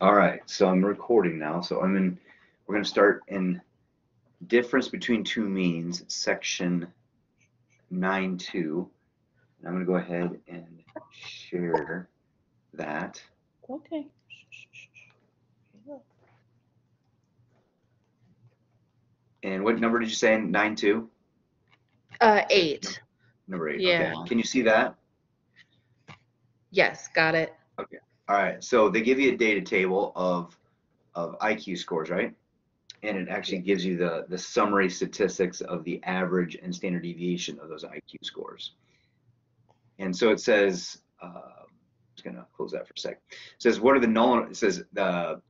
All right, so I'm recording now. So we're going to start in difference between two means, section 9.2. And I'm going to go ahead and share that. Okay. And what number did you say? 9.2? 8. Number 8. Okay. Yeah. Can you see that? Yes, got it. Okay. All right. So they give you a data table of IQ scores, right? And it actually gives you the summary statistics of the average and standard deviation of those IQ scores. And so it says, I'm just going to close that for a sec. It says, what are the null? It says,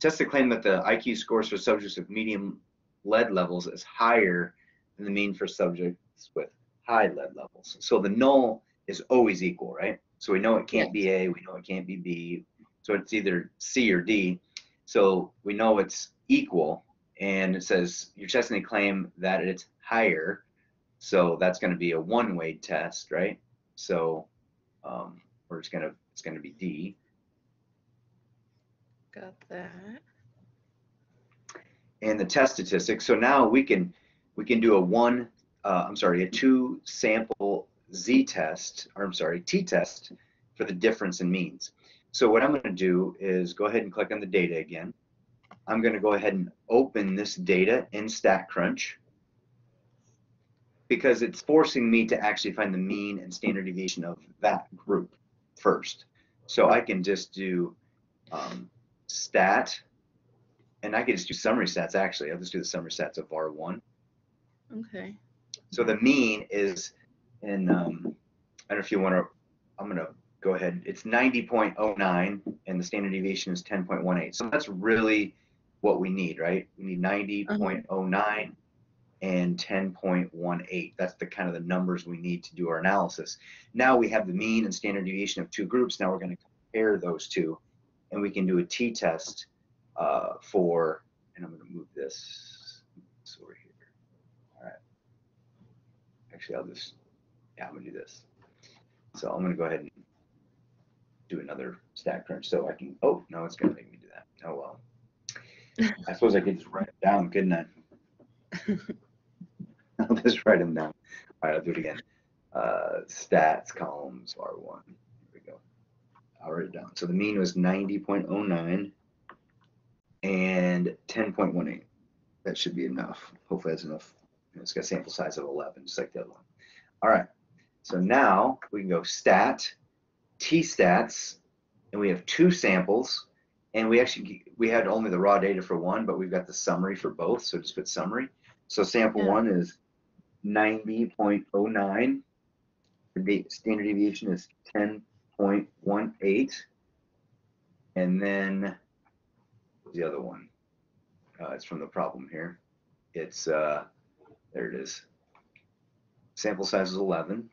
test the claim that the IQ scores for subjects with medium lead levels is higher than the mean for subjects with high lead levels. So the null is always equal, right? So we know it can't be A, we know it can't be B. So it's either C or D. So we know it's equal. And it says, you're testing a claim that it's higher. So that's going to be a one-way test, right? So it's gonna be D. Got that. And the test statistics. So now we can do a two sample Z test, or I'm sorry, T test for the difference in means. So what I'm going to do is go ahead and click on the data again. I'm going to go ahead and open this data in StatCrunch because it's forcing me to actually find the mean and standard deviation of that group first. So I can just do stat, and I can just do summary stats actually. I'll just do the summary stats of R1. Okay. So the mean is in, I don't know if you want to, I'm going to go ahead. It's 90.09 and the standard deviation is 10.18. So that's really what we need, right? We need 90.09 and 10.18. That's the kind of the numbers we need to do our analysis. Now we have the mean and standard deviation of two groups. Now we're going to compare those two, and we can do a t-test for, and I'm going to move this over here. All right. Actually, I'm going to do this. So I'm going to go ahead and do another StatCrunch so I can, oh, no, it's going to make me do that. Oh, well. I suppose I could just write it down, couldn't I? I'll just write them down. All right, I'll do it again. Stats, columns, R1. Here we go. I'll write it down. So the mean was 90.09 and 10.18. That should be enough. Hopefully that's enough. It's got a sample size of 11, just like the other one. All right. So now we can go stat, t-stats, and we have two samples. And we had only the raw data for one, but we've got the summary for both. So just put summary. So sample one is 90.09. The standard deviation is 10.18. And then the other one, it's from the problem here. It's, there it is. Sample size is 11.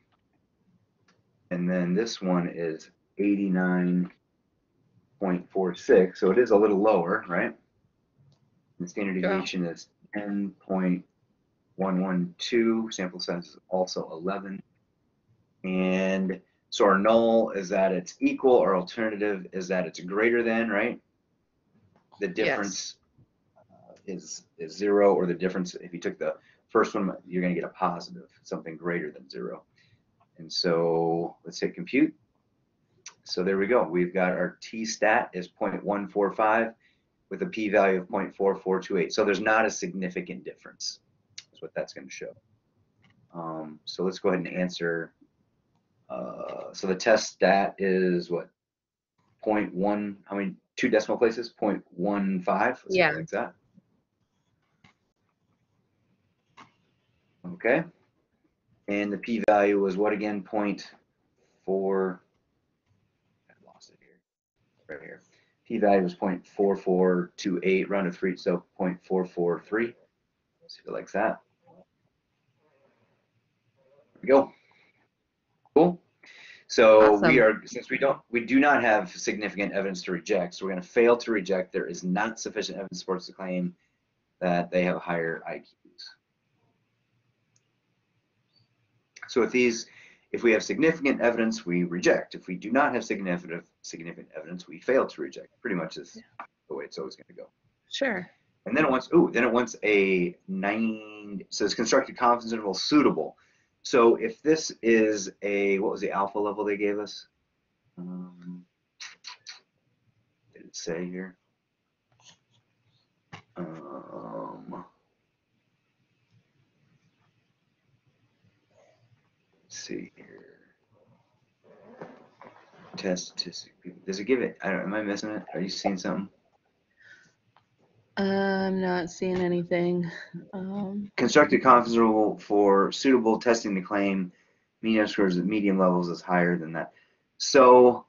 And then this one is 89.46. So it is a little lower, right? And the standard deviation is 10.112. Sample size is also 11. And so our null is that it's equal, our alternative is that it's greater than, right? The difference is 0, or the difference, if you took the first one, you're going to get a positive, something greater than 0. And so let's hit compute. So there we go. We've got our t-stat is 0.145 with a p-value of 0.4428. So there's not a significant difference. That's what that's going to show. So let's go ahead and answer. So the test stat is what? 0.1, how many, 2 decimal places? 0.15? Yeah. Like that. Okay. And the p-value was what again? 0.4. I lost it here. Right here. P-value was 0.4428, rounded 3, so 0.443. Let's see if it likes that. There we go. Cool. So awesome. since we do not have significant evidence to reject, so we're going to fail to reject. There is not sufficient evidence to support the claim that they have higher IQs. So if we have significant evidence, we reject. If we do not have significant evidence, we fail to reject. Pretty much is the way way it's always going to go. Sure. And then it wants a 9, so it's constructed confidence interval suitable. So if this is what was the alpha level they gave us? Did it say here? Let's see here. Test statistic. Does it give it? I don't. Am I missing it? Are you seeing something? I'm not seeing anything. Constructed confidence interval for suitable testing the claim. Medium scores at medium levels is higher than that. So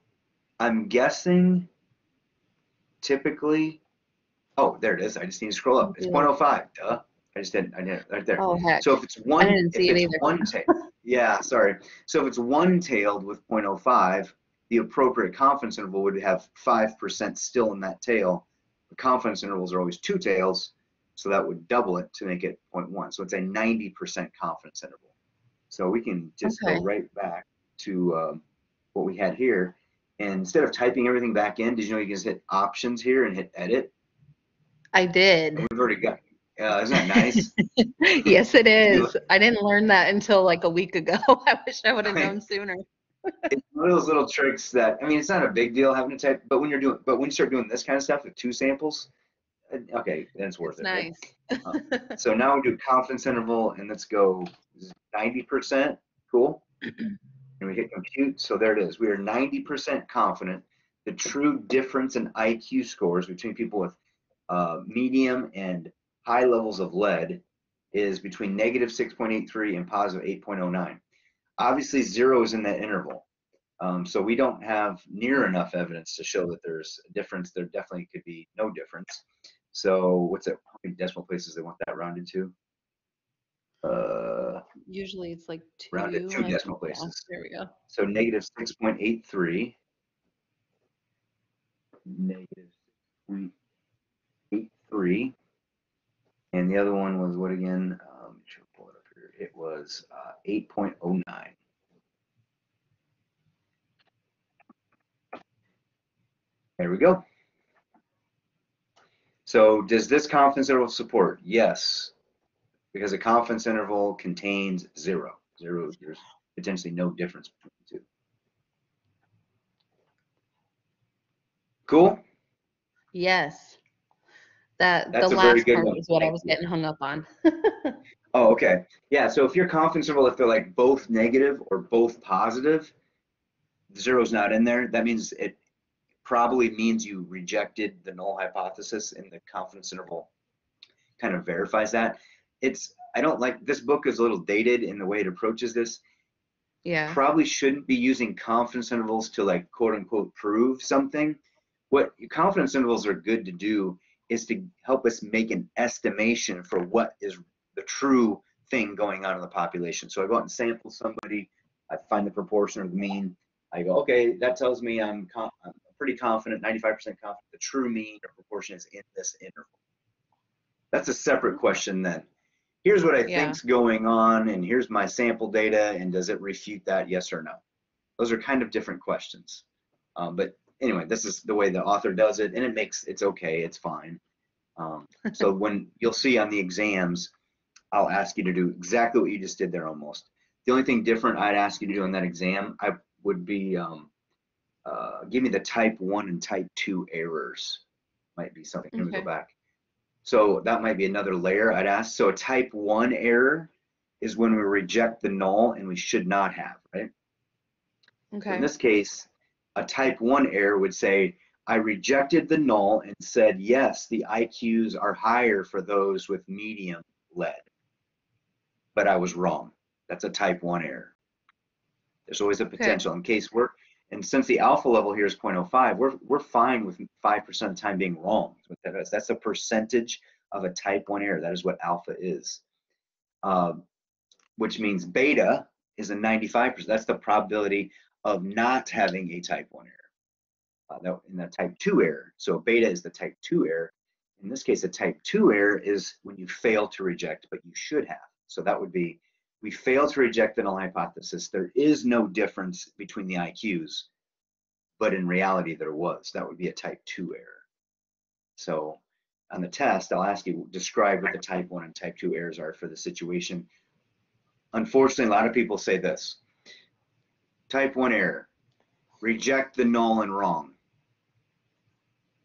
I'm guessing typically. Oh, there it is. I just need to scroll up. It's 0.05. Duh. I did it right there. Oh heck. So if it's one, I didn't see it either. Yeah, sorry. So if it's one-tailed with 0.05, the appropriate confidence interval would have 5% still in that tail. The confidence intervals are always two tails, so that would double it to make it 0.1. So it's a 90% confidence interval. So we can just go right back to what we had here. And instead of typing everything back in, did you know you can just hit options here and hit edit? I did. And we've already got, isn't that nice? Yes, it is. I didn't learn that until like a week ago. I wish I would have known sooner. It's one of those little tricks that, I mean, it's not a big deal having to type, but when you start doing this kind of stuff with 2 samples, okay, then it's worth it. Nice. Right? So now we do confidence interval, and let's go 90%. Cool. And we hit compute. So there it is. We are 90% confident the true difference in IQ scores between people with medium and high levels of lead is between negative 6.83 and positive 8.09. Obviously, 0 is in that interval. So we don't have near enough evidence to show that there's a difference. There definitely could be no difference. So what's it? How many decimal places they want that rounded to? Usually it's like 2. Rounded 2 decimal places. There we go. So negative 6.83. Negative 6.83. And the other one was what again? Should pull it up here. It was 8.09. There we go. So does this confidence interval support? Yes, because a confidence interval contains 0. There's potentially no difference between the two. Cool? Yes. That's the last part is what I was getting hung up on. Oh, okay. Yeah, so if your confidence interval, if they're like both negative or both positive, 0's not in there. That means it probably means you rejected the null hypothesis, and the confidence interval kind of verifies that. I don't like, this book is a little dated in the way it approaches this. Yeah. Probably shouldn't be using confidence intervals to like quote unquote prove something. What confidence intervals are good to do is to help us make an estimation for what is the true thing going on in the population. So I go out and sample somebody, I find the proportion or the mean, I go, okay, that tells me I'm pretty confident, 95% confident the true mean or proportion is in this interval. That's a separate question then. Here's what I think's going on, and here's my sample data, and does it refute that, yes or no? Those are kind of different questions. But anyway, this is the way the author does it, and it's okay, it's fine. So when you'll see on the exams, I'll ask you to do exactly what you just did there almost. The only thing different I'd ask you to do in that exam, I would be give me the type 1 and type 2 errors. Might be something. Let me go back. So that might be another layer I'd ask. So a type 1 error is when we reject the null and we should not have, right? Okay. So in this case, a type 1 error would say, I rejected the null and said, yes, the IQs are higher for those with medium lead, but I was wrong. That's a type 1 error. There's always a potential in case and since the alpha level here is 0.05, we're fine with 5% of the time being wrong. That's a percentage of a type 1 error. That is what alpha is, which means beta is a 95%. That's the probability of not having a type 1 error. In the type 2 error. So beta is the type 2 error. In this case, a type 2 error is when you fail to reject, but you should have. So that would be, we fail to reject the null hypothesis. There is no difference between the IQs, but in reality there was. That would be a type 2 error. So on the test, I'll ask you, describe what the type 1 and type 2 errors are for the situation. Unfortunately, a lot of people say this. Type 1 error, reject the null and wrong.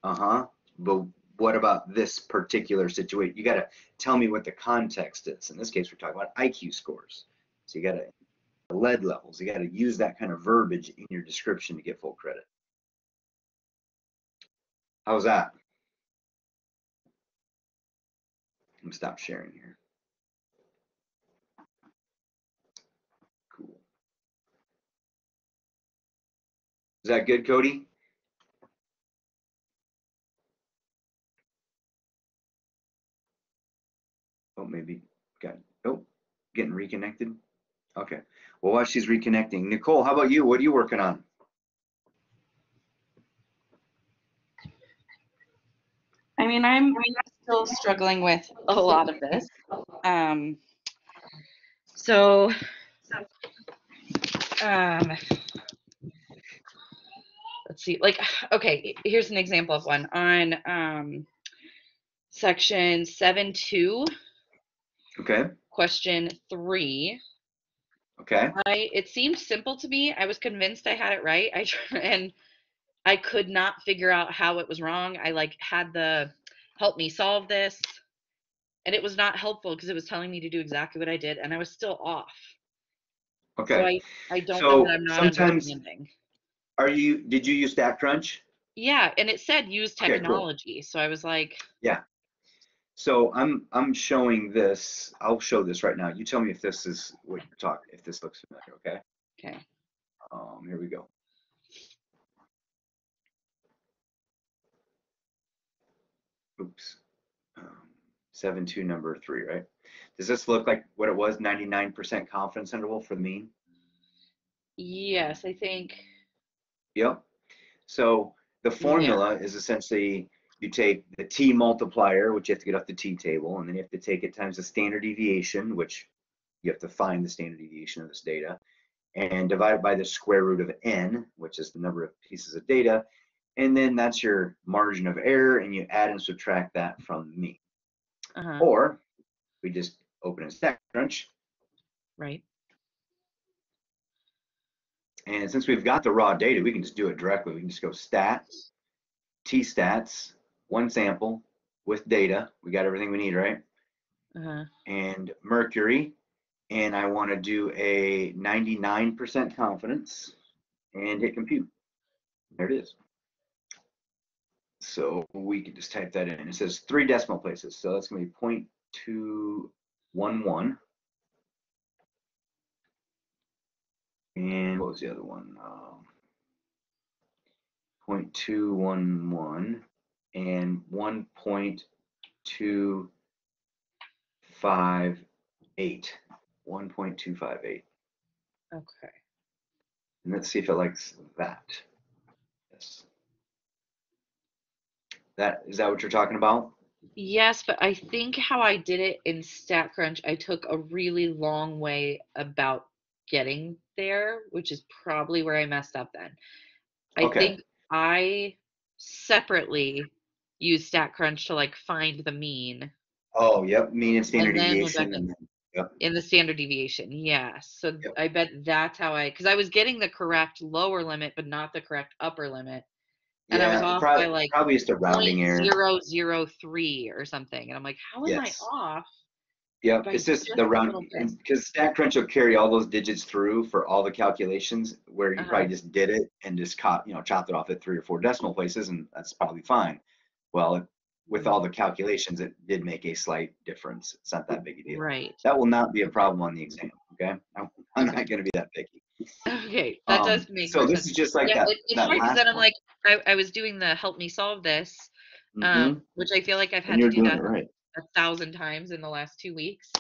But what about this particular situation? You got to tell me what the context is. In this case, we're talking about IQ scores. So you got to, lead levels, you got to use that kind of verbiage in your description to get full credit. How's that? I'm gonna stop sharing here. Cool. Is that good, Cody? Oh, maybe getting reconnected. Okay. Well, while she's reconnecting, Nicole, how about you? What are you working on? I mean, I'm still struggling with a lot of this. So, let's see, like, okay, here's an example of one on section 7.2. Okay. Question 3. Okay. It seemed simple to me. I was convinced I had it right. And I could not figure out how it was wrong. I like had the help me solve this, and it was not helpful because it was telling me to do exactly what I did, and I was still off. Okay. So I don't know that I'm not understanding. Did you use StatCrunch? Yeah, and it said use technology. Okay, cool. So I was like, yeah. So I'm showing this. I'll show this right now. You tell me if this is what you're talking. If this looks familiar, okay? Okay. Here we go. Oops. 7.2 number 3, right? Does this look like what it was? 99% confidence interval for the mean? Yes, I think. Yep. So the formula is essentially you take the t multiplier, which you have to get off the t table, and then you have to take it times the standard deviation, which you have to find the standard deviation of this data, and divide it by the square root of n, which is the number of pieces of data, and then that's your margin of error, and you add and subtract that from the mean. Or we just open a StatCrunch. Right. And since we've got the raw data, we can just do it directly. We can just go stat, t-stats, one sample with data. We got everything we need, right? And mercury, and I want to do a 99% confidence and hit compute. There it is. So we can just type that in. It says 3 decimal places, so that's going to be 0.211. And what was the other one? 0.211 and 1.258. 1.258. Okay. And let's see if it likes that. Yes. Is that what you're talking about? Yes, but I think how I did it in StatCrunch, I took a really long way about getting there, which is probably where I messed up then. I think I separately used StatCrunch to like find the mean. Oh, yep, mean and standard deviation. Yep. In the standard deviation, yeah. So I bet that's how because I was getting the correct lower limit, but not the correct upper limit. And I was off by like probably just a rounding error. 0.003 or something. And I'm like, how am I off? Yep, it's just the round, because StatCrunch will carry all those digits through for all the calculations, where you probably just did it and just chopped it off at 3 or 4 decimal places, and that's probably fine. Well, with all the calculations, it did make a slight difference. It's not that big a deal. Right. That will not be a problem on the exam. Okay, I'm not going to be that picky. Okay, that does make so this sense. is just like that. It's hard because then I'm like, I was doing the help me solve this, which I feel like I've had to do that 1,000 times in the last 2 weeks,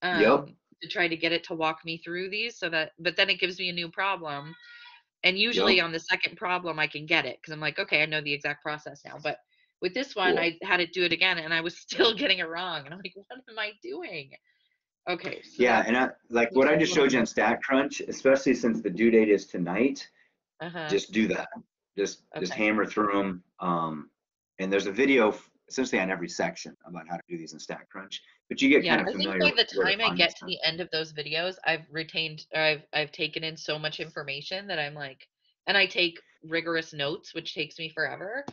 to try to get it to walk me through these, but then it gives me a new problem, and usually on the second problem I can get it because I'm like, okay, I know the exact process now. But with this one, I had to do it again, and I was still getting it wrong, and I'm like, what am I doing? Okay. So yeah, and like what I just showed you on StatCrunch, especially since the due date is tonight, just do that. Just hammer through them. And there's a video essentially on every section about how to do these in StatCrunch, but you get kind of familiar. I think by the time I get to the end of those videos, I've retained, or I've taken in so much information that I'm like, and I take rigorous notes, which takes me forever.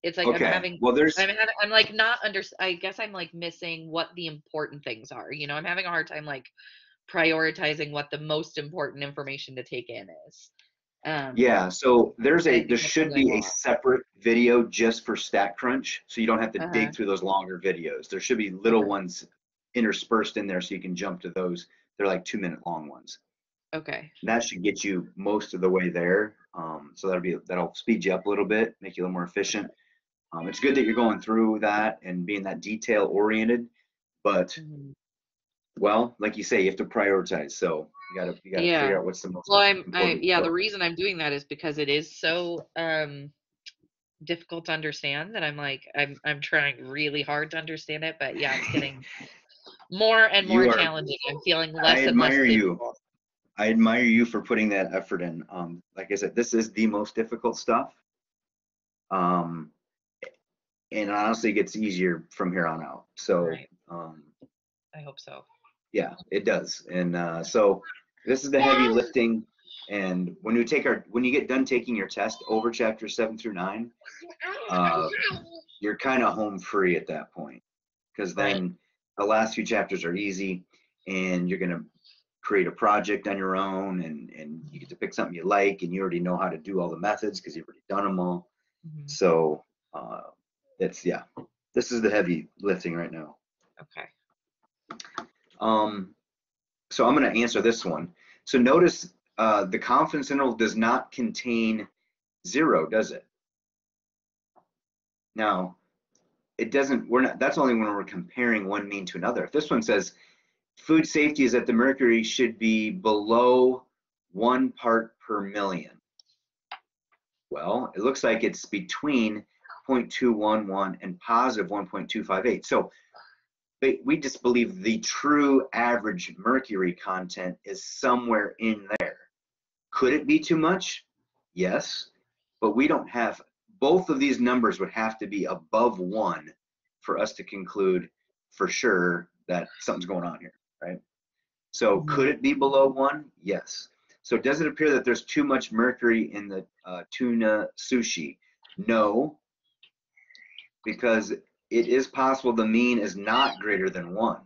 It's like okay. I'm like not under, I guess I'm like missing what the important things are. You know, I'm having a hard time like prioritizing what the most important information to take in is. Yeah, so there should be a separate video just for StatCrunch, so you don't have to dig through those longer videos. There should be little ones interspersed in there so you can jump to those. They're like 2-minute long ones. Okay. And that should get you most of the way there. So that'll speed you up a little bit, make you a little more efficient. It's good that you're going through that and being that detail oriented, but well, like you say, you have to prioritize. So you gotta figure out what's the most important. The reason I'm doing that is because it is so difficult to understand that I'm like I'm trying really hard to understand it, but yeah, it's getting more and more challenging. I'm feeling less and less capable. I admire you for putting that effort in. Like I said, this is the most difficult stuff. And honestly, it gets easier from here on out. So I hope so. Yeah, it does. And so this is the heavy lifting. And when you get done taking your test over chapters 7 through 9, you're kind of home free at that point, because then the last few chapters are easy, and you're gonna create a project on your own, and you get to pick something you like, and you already know how to do all the methods because you've already done them all. So this is the heavy lifting right now. Okay. So I'm going to answer this one. So notice the confidence interval does not contain 0, does it? Now, it doesn't. That's only when we're comparing one mean to another. If this one says food safety is that the mercury should be below 1 part per million. Well, it looks like it's between 0.211 and positive 1.258. So we just believe the true average mercury content is somewhere in there. Could it be too much? Yes, but we don't have, both of these numbers would have to be above 1 for us to conclude for sure that something's going on here, right? So could it be below 1? Yes. So does it appear that there's too much mercury in the tuna sushi? No, because it is possible the mean is not greater than 1.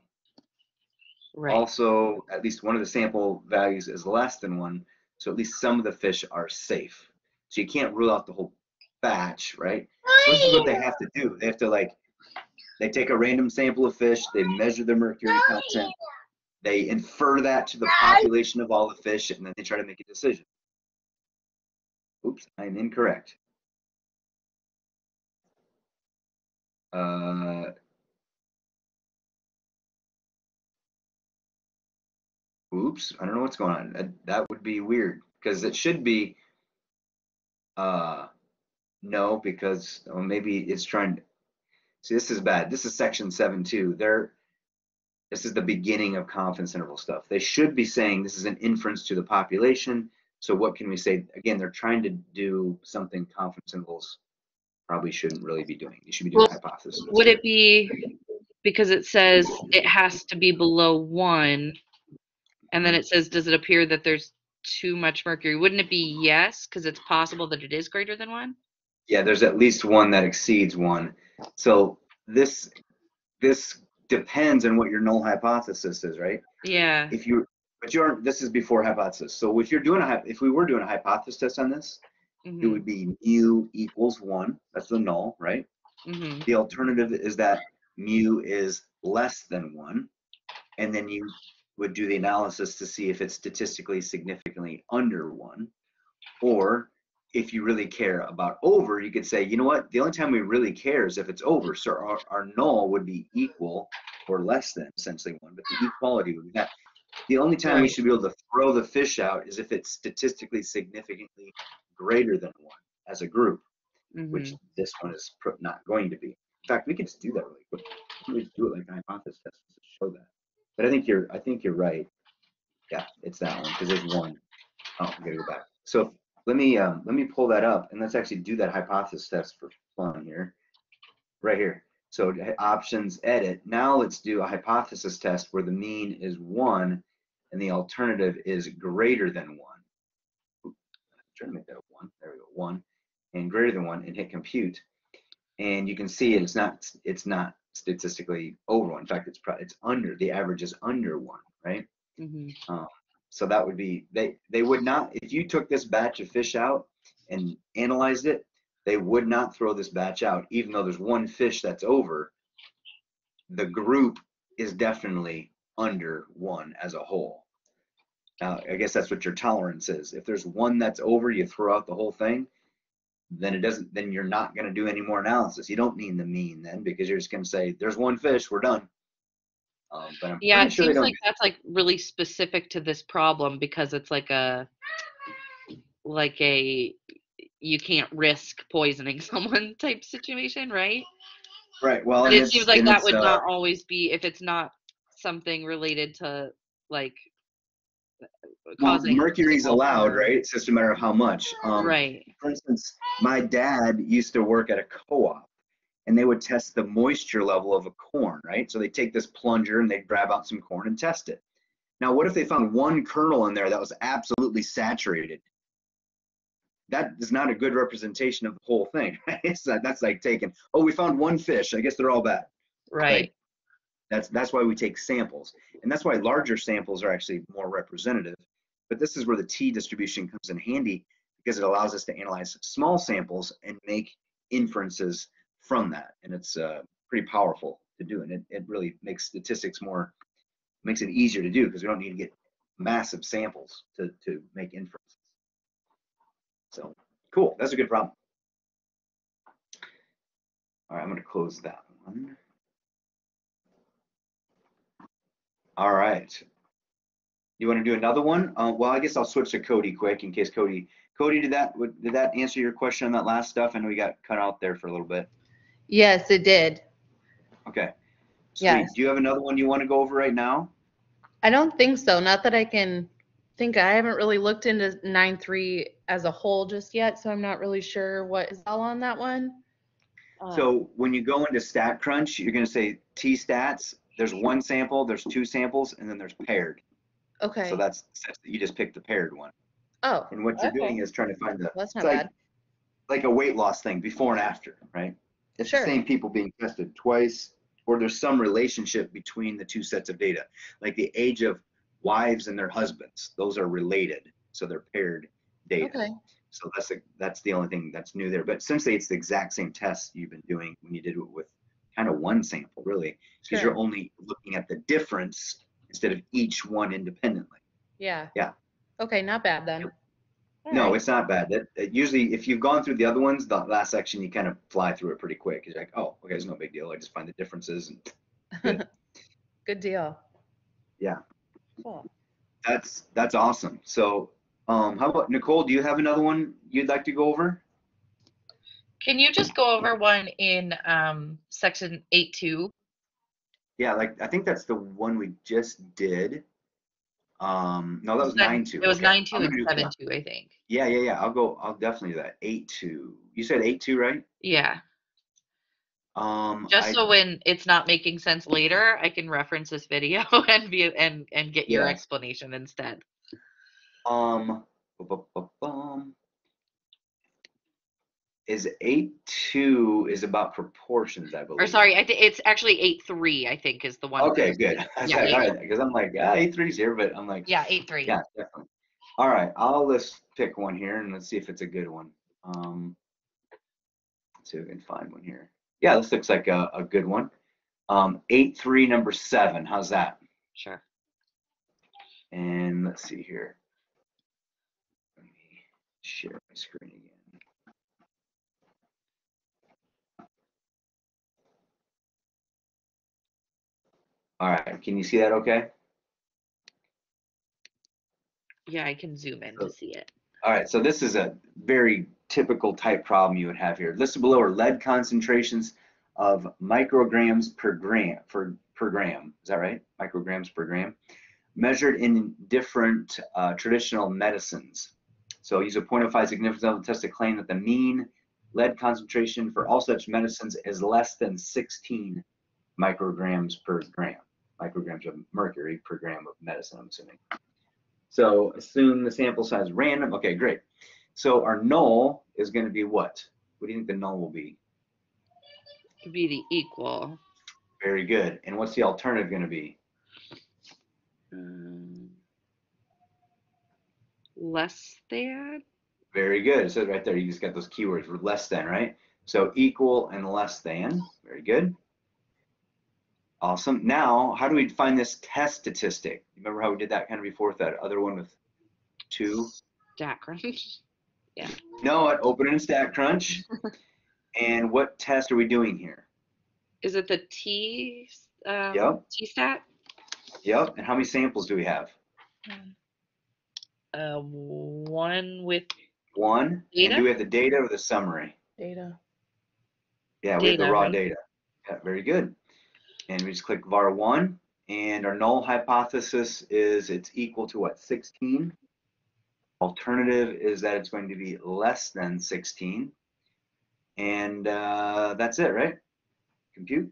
Right. Also, at least one of the sample values is less than 1, so at least some of the fish are safe. So you can't rule out the whole batch, right? So this is what they have to do. They have to they take a random sample of fish, they measure the mercury content, they infer that to the population of all the fish, and then they try to make a decision. Oops, I'm incorrect. Oops, I don't know what's going on. That would be weird, because it should be no, because maybe it's trying to see. This is bad. This is section 7.2. This is the beginning of confidence interval stuff. They should be saying this is an inference to the population. So what can we say? Again, they're trying to do something confidence intervals probably shouldn't really be doing. You should be doing hypothesis. Would it be because it says it has to be below 1, and then it says, does it appear that there's too much mercury? Wouldn't it be yes, because it's possible that it is greater than 1? Yeah, there's at least one that exceeds 1. So this depends on what your null hypothesis is, right? Yeah. This is before hypothesis. So if we were doing a hypothesis test on this, it would be mu equals 1. That's the null, right? The alternative is that mu is less than 1, and then you would do the analysis to see if it's statistically significantly under 1. Or if you really care about over, you could say, you know what, the only time we really care is if it's over. So our null would be equal or less than essentially 1, but the equality would be that. The only time we should be able to throw the fish out is if it's statistically significantly greater than 1 as a group, which this one is not going to be. In fact, we could just do that really quick. We could do it like a hypothesis test to show that. But I think you're right. Yeah, it's that one because there's 1. Oh, we gotta go back. So let me pull that up and let's actually do that hypothesis test for fun here. right here. So options, edit. Now let's do a hypothesis test where the mean is 1 and the alternative is greater than 1. Oops, I'm trying to make that 1. There we go, 1 and greater than 1, and hit compute. And you can see it's not statistically over 1. In fact, it's under. The average is under 1, right? Mm-hmm. So that would be, they would not, if you took this batch of fish out and analyzed it, they would not throw this batch out, even though there's one fish that's over. The group is definitely under 1 as a whole. Now, I guess that's what your tolerance is. If there's one that's over, you throw out the whole thing, then then you're not going to do any more analysis. You don't need the mean then, because you're just going to say, there's one fish, we're done. But I'm Yeah, it pretty sure they seems don't like that's like really specific to this problem, because it's like a you can't risk poisoning someone type situation, right? Right. Well, But and it seems like that would it's, not always be, if it's not something related to like well, causing mercury's physical allowed, harm. right? It's just a matter of how much. Right. For instance, my dad used to work at a co-op, and they would test the moisture level of a corn, right? So they take this plunger and they grab out some corn and test it. Now, what if they found one kernel in there that was absolutely saturated? That is not a good representation of the whole thing, right? That's like taking, oh, we found one fish, I guess they're all bad. Right. That's why we take samples, and that's why larger samples are actually more representative. But this is where the t-distribution comes in handy, because it allows us to analyze small samples and make inferences from that, and it's pretty powerful to do, and it really makes statistics makes it easier to do, because we don't need to get massive samples to make inferences. So cool, that's a good problem. All right, I'm going to close that one. All right. You want to do another one? Well, I guess I'll switch to Cody quick, in case Cody, did that answer your question on that last stuff? I know we got cut out there for a little bit. Yes, it did. Okay. Sweet. Yes. Do you have another one you want to go over right now? I don't think so. Not that I can think. I haven't really looked into 9.3 as a whole just yet, so I'm not really sure what is all on that one. So when you go into StatCrunch, you're going to say T-stats. There's one sample, there's two samples, and then there's paired. Okay. So you just pick the paired one. Oh. And what you're doing is trying to find that's not bad. Like a weight loss thing, before and after, right? It's the same people being tested twice, or there's some relationship between the two sets of data, like the age of wives and their husbands. Those are related, so they're paired data. Okay. So that's the only thing that's new there. But essentially, it's the exact same test you've been doing when you did it with kind of one sample, really, because you're only looking at the difference instead of each one independently. Yeah. Yeah. Okay, not bad then. No, it's not bad. That usually, if you've gone through the other ones, the last section, you kind of fly through it pretty quick. You're like, oh, okay, it's no big deal. I just find the differences. And good. Good deal. Yeah. Cool. That's awesome. So, how about Nicole? Do you have another one you'd like to go over? Can you just go over one in section 8.2? Yeah, I think that's the one we just did. No, that was 9.2. It was 9.2 and 7.2, I think. Yeah. I'll definitely do that. 8.2. You said 8.2, right? Yeah. Just so when it's not making sense later, I can reference this video and get your explanation instead. Is 8.2 is about proportions, I believe. Or sorry, I think it's actually 8.3, I think, is the one. Okay, good. Yeah, all right, because I'm like, 8.3 is here, but I'm like, yeah, 8.3. Yeah, definitely. All right, let's pick one here and let's see if it's a good one. Let's see if we can find one here. Yeah, this looks like a good one. 8.3, number 7. How's that? Sure. And let's see here. Let me share my screen again. All right, can you see that okay? Yeah, I can zoom in to see it. All right, so this is a very typical type problem you would have here. Listed below are lead concentrations of micrograms per gram. Is that right? Micrograms per gram, measured in different traditional medicines. So use a 0.05 significance level test to claim that the mean lead concentration for all such medicines is less than 16 micrograms per gram. Micrograms of mercury per gram of medicine, I'm assuming. So assume the sample size random. Okay, great. So our null is going to be what? What do you think the null will be? Could be the equal. Very good. And what's the alternative going to be? Less than. Very good. It says right there, you just got those keywords for less than, right? So equal and less than. Very good. Awesome. Now, how do we find this test statistic? Remember how we did that kind of before with that other one with 2? StatCrunch. Yeah. No, open in StatCrunch. And what test are we doing here? Is it the T-stat? Yep. And how many samples do we have? 1 with 1. Data? And do we have the data or the summary? Data. Yeah, we have the raw data. Yeah, very good. And we just click var1, and our null hypothesis is it's equal to what, 16? Alternative is that it's going to be less than 16. And that's it, right? Compute.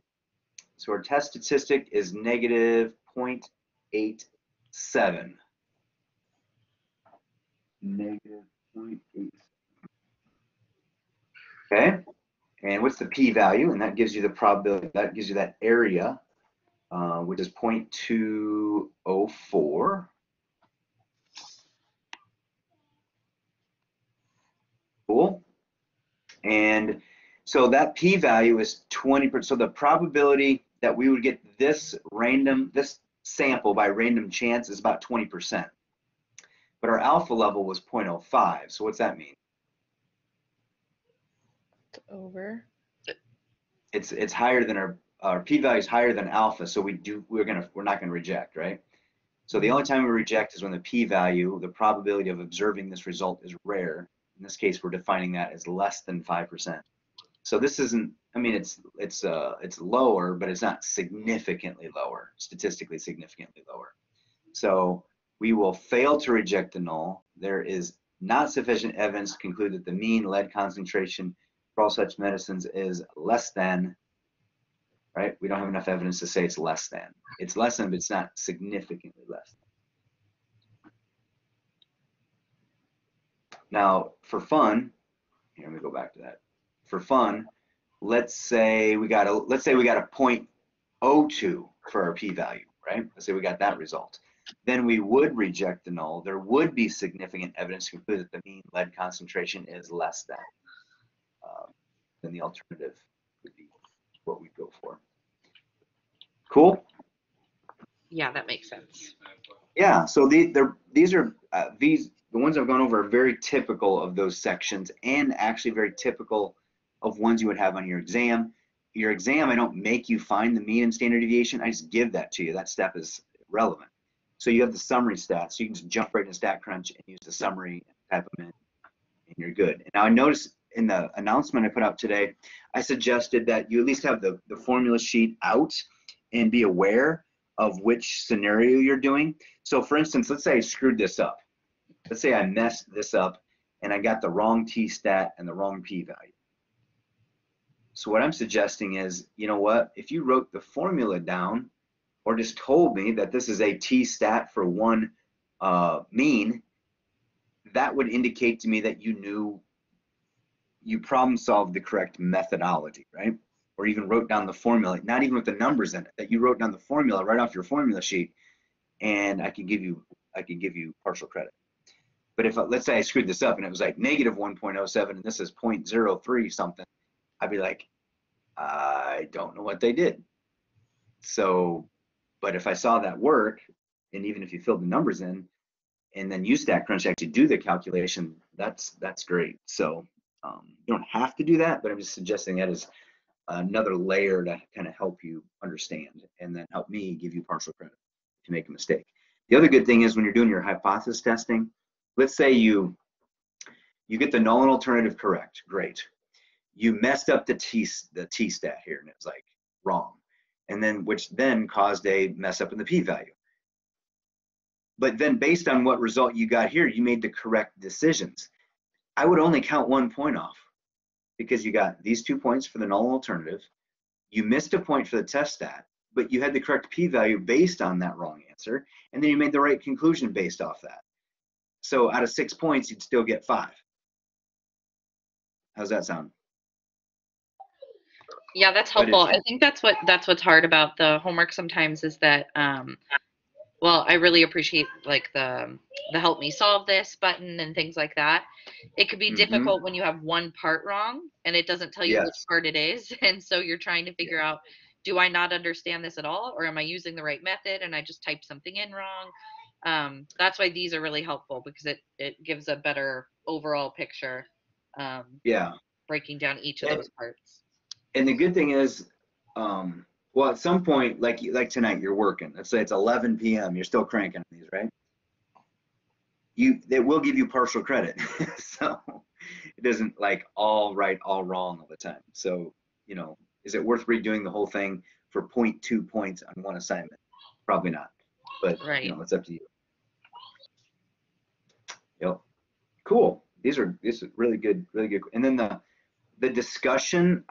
So our test statistic is negative 0.87. Negative 0.87. Okay. And what's the p-value? And that gives you the probability, that gives you that area, which is 0.204. Cool. And so that p-value is 20%. So the probability that we would get this sample by random chance is about 20%. But our alpha level was 0.05. So what's that mean? Over. It's higher than our p-value is higher than alpha, so we're not gonna reject, right? So the only time we reject is when the p-value, the probability of observing this result, is rare. In this case, we're defining that as less than 5%. So this isn't, I mean, it's lower, but it's not significantly lower, statistically significantly lower. So we will fail to reject the null. There is not sufficient evidence to conclude that the mean lead concentration for all such medicines is less than, right? We don't have enough evidence to say it's less than. It's less than, but it's not significantly less than. Now, for fun, here, let me go back to that. For fun, let's say we got a 0.02 for our p-value, right? Let's say we got that result. Then we would reject the null. There would be significant evidence to conclude that the mean lead concentration is less than. Then the alternative would be what we go for. Cool. Yeah, that makes sense. Yeah. So the ones I've gone over are very typical of those sections, and actually very typical of ones you would have on your exam. Your exam, I don't make you find the mean and standard deviation. I just give that to you. That step is relevant. So you have the summary stats. So you can just jump right into StatCrunch and use the summary, type them in, and you're good. And now I noticed in the announcement I put out today, I suggested that you at least have the formula sheet out and be aware of which scenario you're doing. So for instance, let's say I screwed this up. Let's say I messed this up and I got the wrong t-stat and the wrong p-value. So what I'm suggesting is, you know what, if you wrote the formula down or just told me that this is a t-stat for one mean, that would indicate to me that you problem solved the correct methodology, right? Or even wrote down the formula, not even with the numbers in it, that you wrote down the formula right off your formula sheet, and I can give you partial credit. But if let's say I screwed this up and it was like negative 1.07 and this is 0.03 something, I'd be like, I don't know what they did. So, but if I saw that work, and even if you filled the numbers in and then use StatCrunch to actually do the calculation, that's great. So you don't have to do that, but I'm just suggesting that as another layer to kind of help you understand and then help me give you partial credit if you make a mistake. The other good thing is when you're doing your hypothesis testing, let's say you get the null and alternative correct, great. You messed up the t-stat here and it was like wrong, and then which then caused a mess up in the p-value. But then based on what result you got here, you made the correct decisions. I would only count 1 point off. because you got these 2 points for the null alternative. You missed a point for the test stat, but you had the correct p-value based on that wrong answer, and then you made the right conclusion based off that. So out of 6 points, you'd still get 5. How's that sound? Yeah, that's helpful. I think that's what's hard about the homework sometimes is that well, I really appreciate like the help me solve this button and things like that. It could be difficult when you have one part wrong and it doesn't tell you which part it is. And so you're trying to figure out, do I not understand this at all? Or am I using the right method and I just typed something in wrong? That's why these are really helpful because it gives a better overall picture. Breaking down each of those parts. And the good thing is, well, at some point, like tonight, you're working. Let's say it's 11 p.m. You're still cranking on these, right? They will give you partial credit, so it isn't like all right, all wrong all the time. So, you know, is it worth redoing the whole thing for 0.2 points on one assignment? Probably not. But you know, it's up to you. Yep. Cool. This is really good, really good. And then the discussion.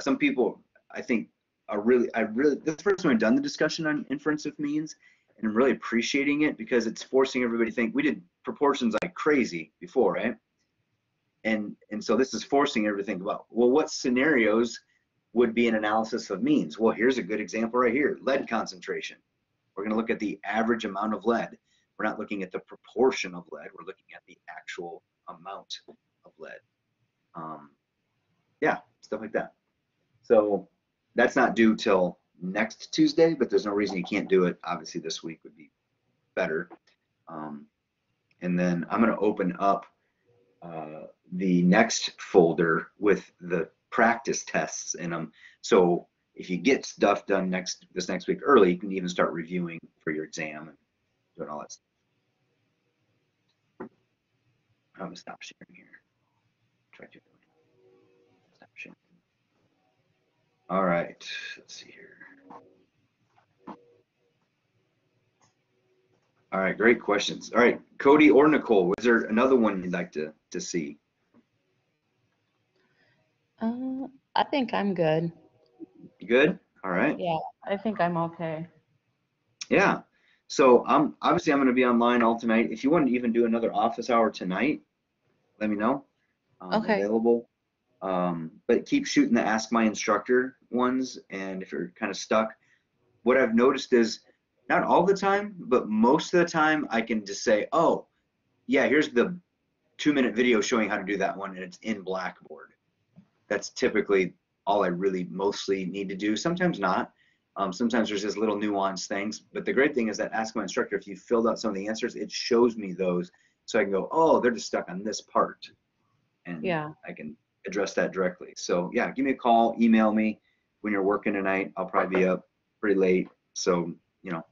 Some people I think this is the first time I've done the discussion on inference of means, and I'm really appreciating it because it's forcing everybody to think. We did proportions like crazy before, right? And so this is forcing everybody to think about, well, what scenarios would be an analysis of means? Well, here's a good example right here: lead concentration. We're going to look at the average amount of lead. We're not looking at the proportion of lead. We're looking at the actual amount of lead. Yeah, stuff like that. So that's not due till next Tuesday, but there's no reason you can't do it. Obviously, this week would be better. And then I'm going to open up the next folder with the practice tests in them. So if you get stuff done this next week early, you can even start reviewing for your exam and doing all that stuff. I'm going to stop sharing here. Try to stop sharing. All right, let's see here. All right, great questions. All right, Cody or Nicole, was there another one you'd like to see? I think I'm good. You good? All right. Yeah, I think I'm okay. Yeah. So obviously I'm going to be online all tonight. If you want to even do another office hour tonight, let me know. I'm available. But keep shooting the Ask My Instructor ones. And if you're kind of stuck, what I've noticed is not all the time, but most of the time I can just say, oh, yeah, here's the 2-minute video showing how to do that one, and it's in Blackboard. That's typically all I really mostly need to do. Sometimes not. Sometimes there's just little nuanced things. But the great thing is that Ask My Instructor, if you filled out some of the answers, it shows me those. So I can go, oh, they're just stuck on this part. And I can address that directly. So yeah, give me a call, email me when you're working tonight. I'll probably be up pretty late. So, you know,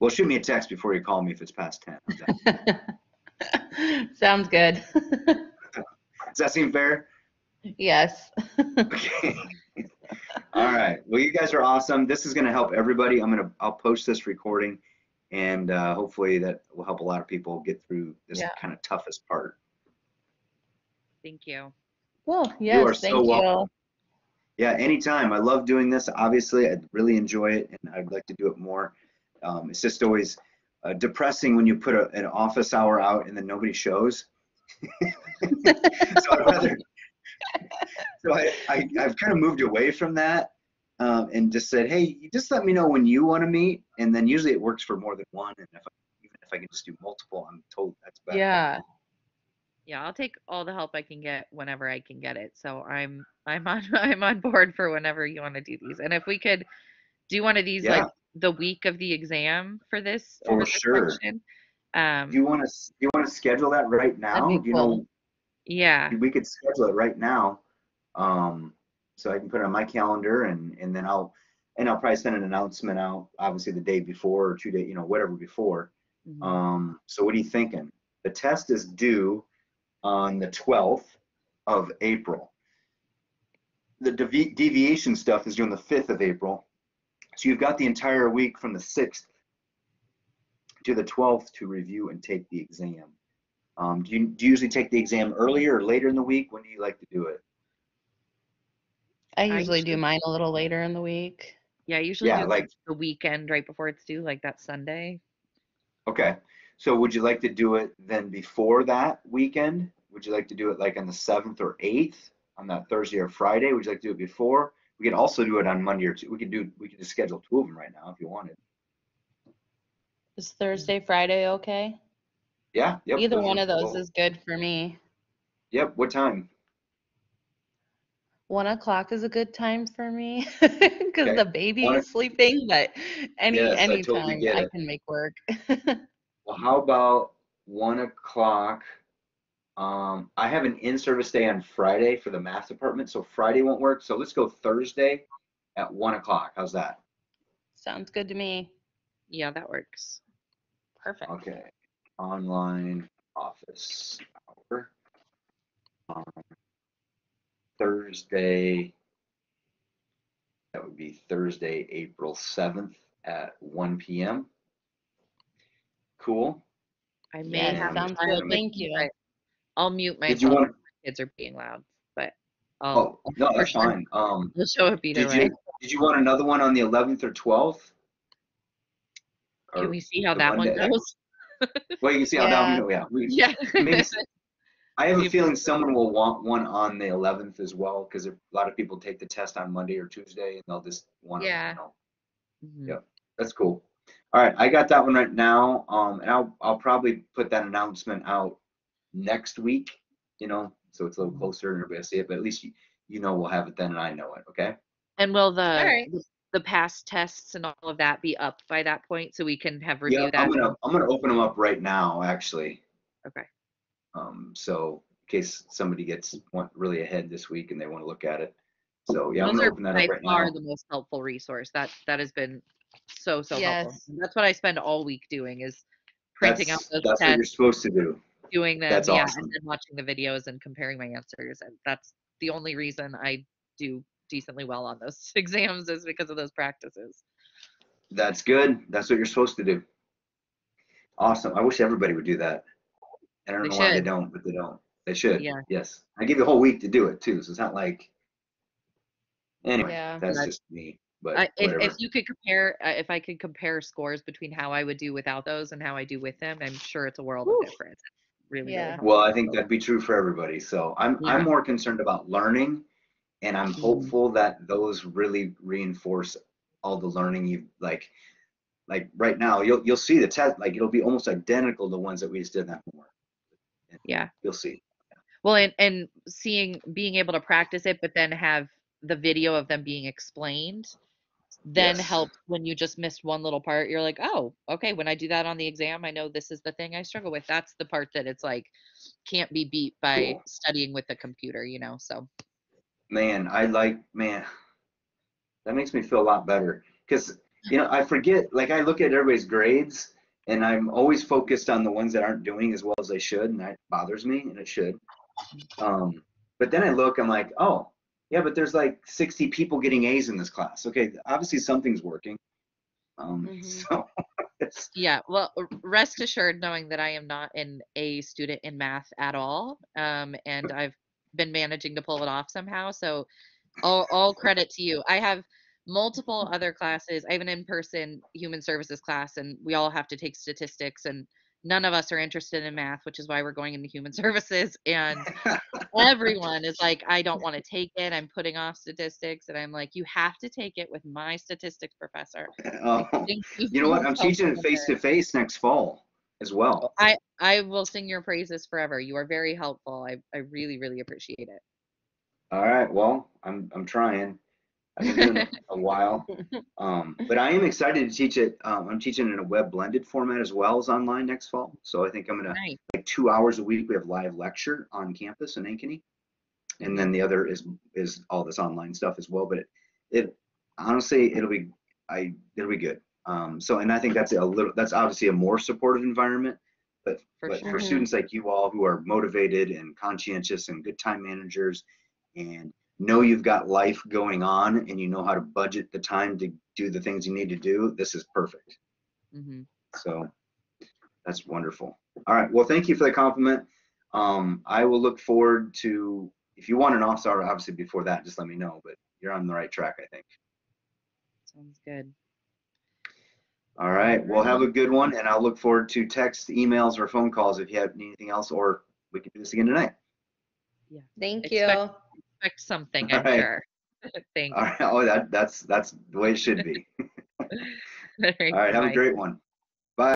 shoot me a text before you call me if it's past 10. Sounds good. Does that seem fair? Yes. Okay. All right. Well, you guys are awesome. This is going to help everybody. I'll post this recording, and hopefully that will help a lot of people get through this kind of toughest part. Thank you. Well, yes, you are so welcome. Yeah, anytime. I love doing this. Obviously, I really enjoy it, and I'd like to do it more. It's just always depressing when you put an office hour out and then nobody shows. I've kind of moved away from that and just said, hey, you just let me know when you want to meet, and then usually it works for more than one. And even if I can just do multiple, I'm told that's better. Yeah, I'll take all the help I can get whenever I can get it. So I'm on board for whenever you want to do these. And if we could do one of these like the week of the exam for this, for sure. Section, do you want to schedule that right now? That'd be cool. Yeah, we could schedule it right now, so I can put it on my calendar, and then I'll probably send an announcement out, obviously the day before or 2 days, you know, whatever before. So what are you thinking? The test is due on the 12th of April. The deviation stuff is due on the 5th of April. So you've got the entire week from the 6th to the 12th to review and take the exam. Do you usually take the exam earlier or later in the week? When do you like to do it? I usually do mine a little later in the week. Yeah, I usually do like the weekend right before it's due, like that Sunday. Okay. So would you like to do it then before that weekend? Would you like to do it like on the 7th or 8th on that Thursday or Friday? Would you like to do it before? We could also do it on Monday or we could just schedule 2 of them right now if you wanted. Is Thursday, Friday okay? Yeah. Yep. Either one of those is good for me. Yep. What time? 1 o'clock is a good time for me because the baby is sleeping, but any time I can make work. Well, how about 1 o'clock? I have an in-service day on Friday for the math department, so Friday won't work. So let's go Thursday at 1 o'clock. How's that? Sounds good to me. Yeah, that works. Perfect. Okay. Online office hour. Thursday, that would be Thursday, April 7th at 1 p.m. Cool. I may have sounds good. Thank you. I'll mute myself. Did you want? Kids are being loud, but no, that's fine. We'll show up either way. Did you want another one on the 11th or 12th? Can we see how that one goes? Well, you can see how that one goes. Yeah. Maybe, I have a feeling someone will want one on the 11th as well, because a lot of people take the test on Monday or Tuesday, and they'll just want to. Yeah, that's cool. All right, I got that one right now, and I'll probably put that announcement out next week. So it's a little closer and everybody will see it, but at least you know we'll have it then, and I know it. Okay. And will the past tests and all of that be up by that point, so we can have review that? I'm gonna open them up right now, actually. Okay. So in case somebody gets really ahead this week and they want to look at it. So yeah, I'm Those gonna open that up right now. Those are the most helpful resource. That has been so helpful. And that's what I spend all week doing, is printing out those tests. That's what you're supposed to do. Doing them, that's awesome. And then watching the videos and comparing my answers. And that's the only reason I do decently well on those exams, is because of those practices. That's good. That's what you're supposed to do. Awesome. I wish everybody would do that. I don't know why they don't, but they don't. They should. Yeah. Yes. I give you a whole week to do it too, so it's not like. Anyway, that's just me. But if you could compare, if I could compare scores between how I would do without those and how I do with them, I'm sure it's a world of difference. Really well, I think that'd be true for everybody. So I'm more concerned about learning, and I'm hopeful that those really reinforce all the learning you like right now. You'll see the test, like it'll be almost identical to the ones that we just did in that homework. Yeah, you'll see. Well, and being able to practice it, but then have the video of them being explained, then helps when you just missed one little part. You're like, oh, okay, when I do that on the exam, I know this is the thing I struggle with. That's the part that it's like can't be beat by studying with the computer, so. Man, that makes me feel a lot better, because I forget, like I look at everybody's grades and I'm always focused on the ones that aren't doing as well as they should, and that bothers me, and it should. But then I look, I'm like, oh, yeah, but there's like 60 people getting A's in this class. Okay, obviously something's working. So yeah, well, rest assured knowing that I am not an A student in math at all, and I've been managing to pull it off somehow. So all credit to you. I have multiple other classes. I have an in-person human services class, and we all have to take statistics, and none of us are interested in math, which is why we're going into human services. And everyone is like, I don't want to take it. I'm putting off statistics. And I'm like, you have to take it with my statistics professor. You know what? I'm teaching it face-to-face next fall as well. I will sing your praises forever. You are very helpful. I really, really appreciate it. All right. Well, I'm trying. I've been doing it a while, but I am excited to teach it. I'm teaching in a web blended format as well as online next fall. So I think I'm gonna like 2 hours a week. We have live lecture on campus in Ankeny, and then the other is all this online stuff as well. But it honestly it'll be good. So, and I think that's obviously a more supportive environment, but for students like you all who are motivated and conscientious and good time managers and know you've got life going on and you know how to budget the time to do the things you need to do, this is perfect. So that's wonderful. All right. Well, thank you for the compliment. I will look forward to, if you want an officer, obviously before that, just let me know, but you're on the right track, I think. Sounds good. All right. Well, have a good one, and I'll look forward to text, emails, or phone calls if you have anything else, or we can do this again tonight. Yeah. Thank Expect you. something, All I'm right. sure. Thanks. All right. Oh, that's the way it should be. All right, All right. Have a bye. great one. Bye.